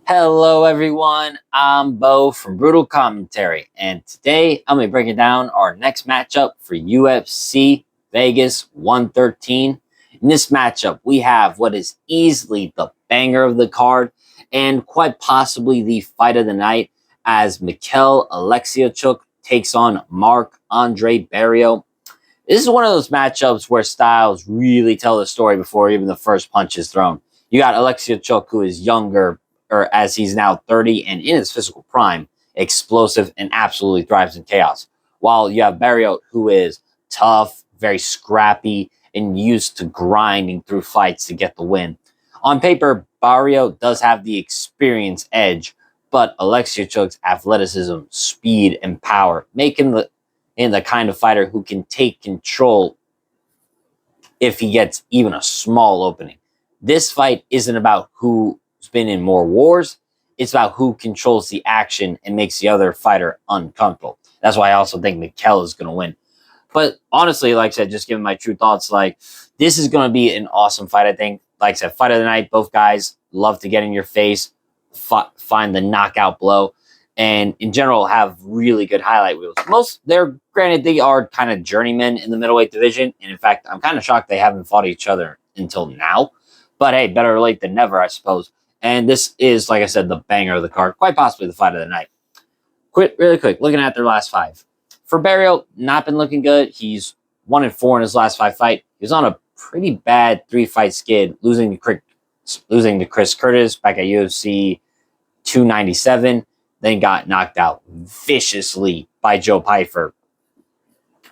Hello, everyone. I'm Bo from Brutal Commentary, and today I'm going to be breaking down our next matchup for UFC Vegas 113. In this matchup, we have what is easily the banger of the card and quite possibly the fight of the night as Michal Oleksiejczuk takes on Marc-André Barriault. This is one of those matchups where styles really tell the story before even the first punch is thrown. You got Oleksiejczuk, who is younger, or as he's now 30 and in his physical prime, explosive and absolutely thrives in chaos. While you have Barriault, who is tough, very scrappy, and used to grinding through fights to get the win. On paper, Barriault does have the experience edge, but Oleksiejczuk's athleticism, speed, and power make him the kind of fighter who can take control if he gets even a small opening. This fight isn't about who's been in more wars. It's about who controls the action and makes the other fighter uncomfortable. That's why I also think Michal is going to win. But honestly, like I said, just giving my true thoughts, this is going to be an awesome fight, I think. Like I said, fight of the night, both guys love to get in your face, find the knockout blow, and in general have really good highlight reels. Granted, they are kind of journeymen in the middleweight division, and in fact, I'm kind of shocked they haven't fought each other until now. But hey, better late than never, I suppose. And this is, like I said, the banger of the card, quite possibly the fight of the night. Really quick, looking at their last five. For Barriault, not been looking good. He's 1-4 in his last five fights. He was on a pretty bad 3-fight skid, losing to Chris Curtis back at UFC 297. Then got knocked out viciously by Joe Pyfer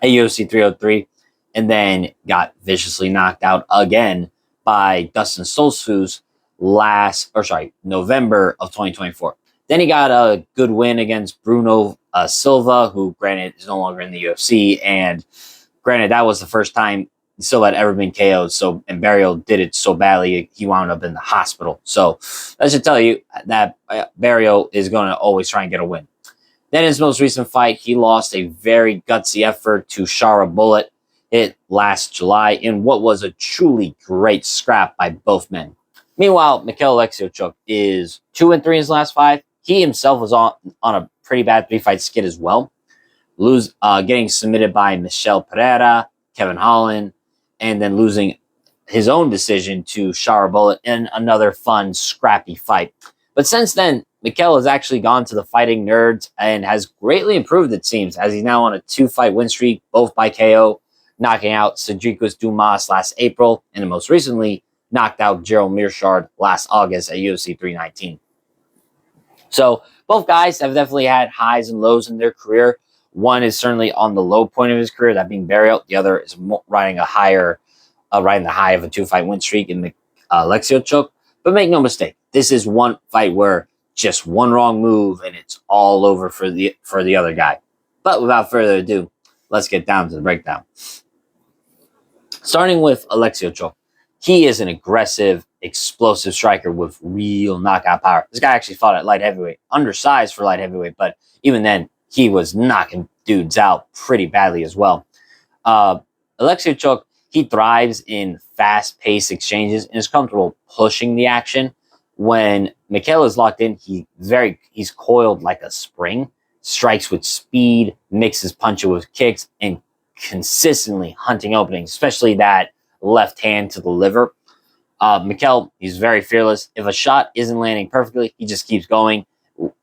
at UFC 303, and then got viciously knocked out again by Dustin Stoltzfus November of 2024. Then he got a good win against Bruno Silva, who granted is no longer in the UFC, and granted that was the first time Silva had ever been KO'd. And Barriault did it so badly he wound up in the hospital. So that should tell you that Barriault is going to always try and get a win. Then his most recent fight, he lost a very gutsy effort to Shara Bullet last July in what was a truly great scrap by both men. Meanwhile, Michal Oleksiejczuk is 2-3 in his last five. He himself was on a pretty bad 3-fight skid as well, getting submitted by Michel Pereira, Kevin Holland, and then losing his own decision to Shara Bullet in another fun, scrappy fight. But since then, Michal has actually gone to the fighting nerds and has greatly improved, it seems, as he's now on a 2-fight win streak, both by KO, knocking out Cedricus Dumas last April, and most recently knocked out Gerald Mearshard last August at UFC 319. So both guys have definitely had highs and lows in their career. One is certainly on the low point of his career, that being Barriault. The other is riding the high of a 2-fight win streak in Oleksiejczuk. But make no mistake, this is one fight where just one wrong move and it's all over for the other guy. But without further ado, let's get down to the breakdown. Starting with Oleksiejczuk, he is an aggressive, explosive striker with real knockout power. This guy actually fought at light heavyweight, undersized for light heavyweight, but even then, he was knocking dudes out pretty badly as well. Oleksiejczuk, he thrives in fast-paced exchanges and is comfortable pushing the action. When Michal is locked in, he's coiled like a spring, strikes with speed, mixes punches with kicks, and consistently hunting openings, especially that left hand to the liver. Michal, he's very fearless. If a shot isn't landing perfectly, he just keeps going,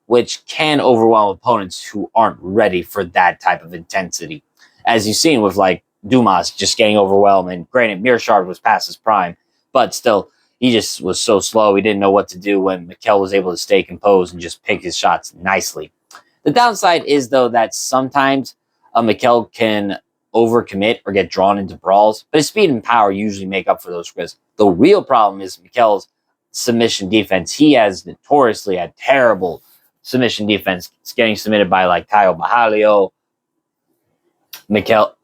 which can overwhelm opponents who aren't ready for that type of intensity. As you've seen with Dumas just getting overwhelmed, and granted, Mearshard was past his prime, but still, he just was so slow, he didn't know what to do when Michal was able to stay composed and just pick his shots nicely. The downside is, though, that sometimes Michal can overcommit or get drawn into brawls, but his speed and power usually make up for those risks. The real problem is Michal's submission defense. He has notoriously had terrible submission defense. It's getting submitted by Caio Borralho, Michel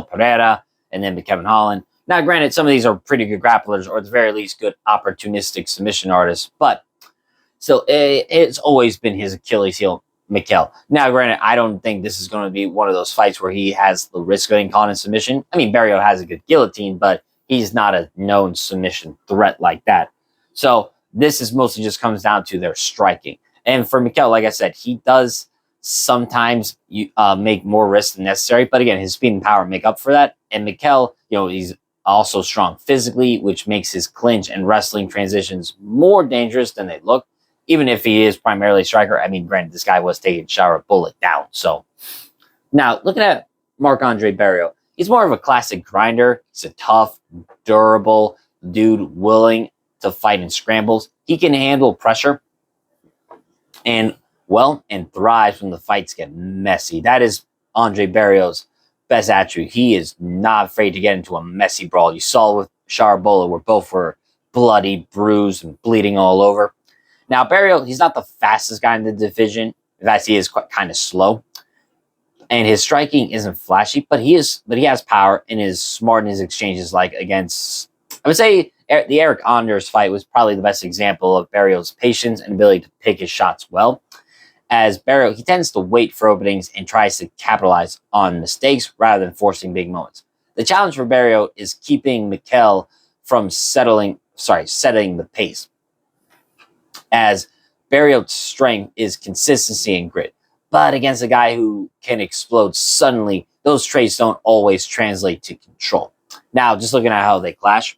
Pereira, and then Kevin Holland. Now, granted, some of these are pretty good grapplers, or at the very least, good opportunistic submission artists, but still, it's always been his Achilles heel, Michal. Now, granted, I don't think this is going to be one of those fights where he has the risk of getting caught in submission. I mean, Barriault has a good guillotine, but he's not a known submission threat like that. So this is mostly just comes down to their striking. And for Michal, like I said, he does sometimes make more risks than necessary. But again, his speed and power make up for that. And Michal, he's also strong physically, which makes his clinch and wrestling transitions more dangerous than they look. Even if he is primarily a striker, I mean, granted, this guy was taking Shara Bullet down. So now looking at Marc-André Barriault, he's more of a classic grinder. He's a tough, durable dude willing to fight in scrambles. He can handle pressure and thrives when the fights get messy. That is Andre Barriault's best attribute. He is not afraid to get into a messy brawl. You saw with Sharabola where both were bloody, bruised, and bleeding all over. Now, Barriault, he's not the fastest guy in the division. In fact, he is kind of slow. And his striking isn't flashy, but he has power and is smart in his exchanges, like against, I would say the Eric Anders fight was probably the best example of Barriault's patience and ability to pick his shots well. As Barriault, he tends to wait for openings and tries to capitalize on mistakes rather than forcing big moments. The challenge for Barriault is keeping Michal from setting the pace, as Barriault's strength is consistency and grit. But against a guy who can explode suddenly, those traits don't always translate to control. Now, just looking at how they clash,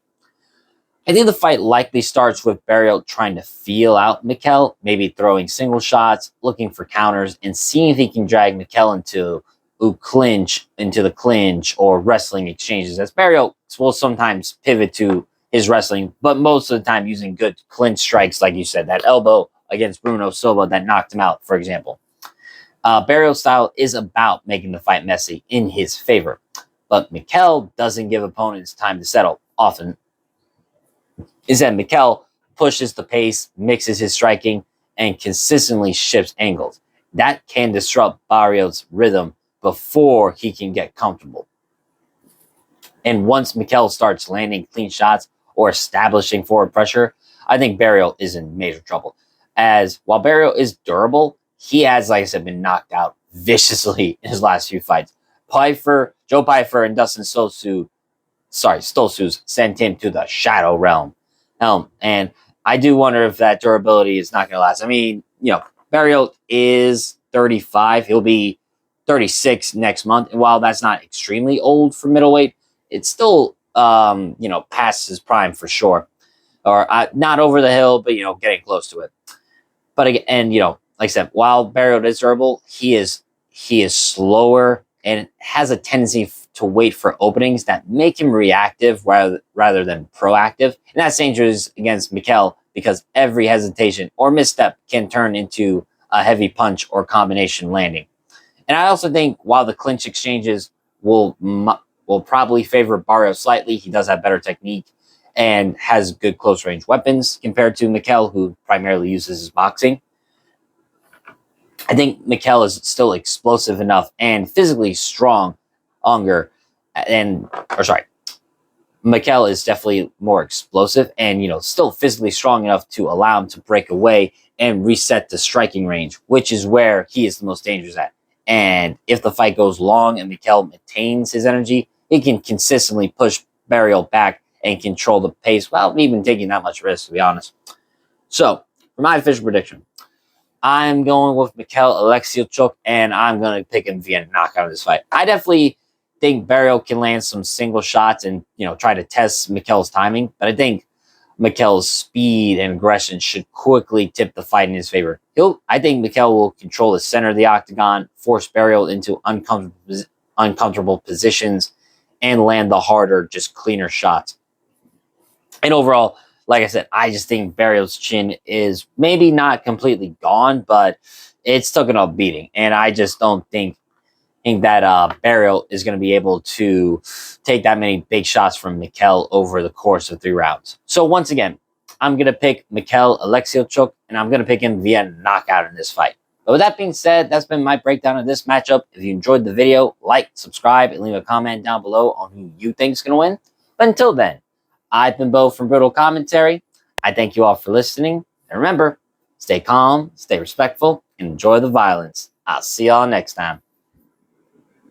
I think the fight likely starts with Barriault trying to feel out Michal, maybe throwing single shots, looking for counters, and seeing if he can drag Michal into the clinch or wrestling exchanges. As Barriault will sometimes pivot to his wrestling, but most of the time using good clinch strikes, like you said, that elbow against Bruno Silva that knocked him out, for example. Barriault's style is about making the fight messy in his favor, but Michal doesn't give opponents time to settle. Often is that Michal pushes the pace, mixes his striking, and consistently shifts angles. That can disrupt Barriault's rhythm before he can get comfortable. And once Michal starts landing clean shots or establishing forward pressure, I think Barriault is in major trouble. As while Barriault is durable, he has, like I said, been knocked out viciously in his last few fights. Joe Pyfer and Dustin Stoltzfus sent him to the shadow realm. And I do wonder if that durability is not going to last. I mean, Barriault is 35. He'll be 36 next month. And while that's not extremely old for middleweight, it's still, past his prime for sure. Or not over the hill, but, getting close to it. But again, like I said, while Barriault is durable, he is slower and has a tendency to wait for openings that make him reactive rather than proactive. And that's dangerous against Michal because every hesitation or misstep can turn into a heavy punch or combination landing. And I also think while the clinch exchanges will probably favor Barriault slightly, he does have better technique and has good close range weapons compared to Michal, who primarily uses his boxing. I think Michal is still explosive enough and physically stronger, Michal is definitely more explosive and, still physically strong enough to allow him to break away and reset the striking range, which is where he is the most dangerous at. And if the fight goes long and Michal maintains his energy, he can consistently push Barriault back and control the pace without even taking that much risk, to be honest. So, for my official prediction, I'm going with Michal Oleksiejczuk, and I'm going to pick him via knockout in this fight. I definitely think Barriault can land some single shots and, try to test Michal's timing, but I think Michal's speed and aggression should quickly tip the fight in his favor. I think Michal will control the center of the octagon, force Barriault into uncomfortable positions, and land the harder, just cleaner shots. And overall, like I said, I just think Barriault's chin is maybe not completely gone, but it's taken a beating. And I just don't think that Barriault is going to be able to take that many big shots from Michal over the course of 3 rounds. So once again, I'm going to pick Michal Oleksiejczuk, and I'm going to pick him via knockout in this fight. But with that being said, that's been my breakdown of this matchup. If you enjoyed the video, like, subscribe, and leave a comment down below on who you think is going to win. But until then, I've been Bo from Brutal Commentary. I thank you all for listening. And remember, stay calm, stay respectful, and enjoy the violence. I'll see y'all next time.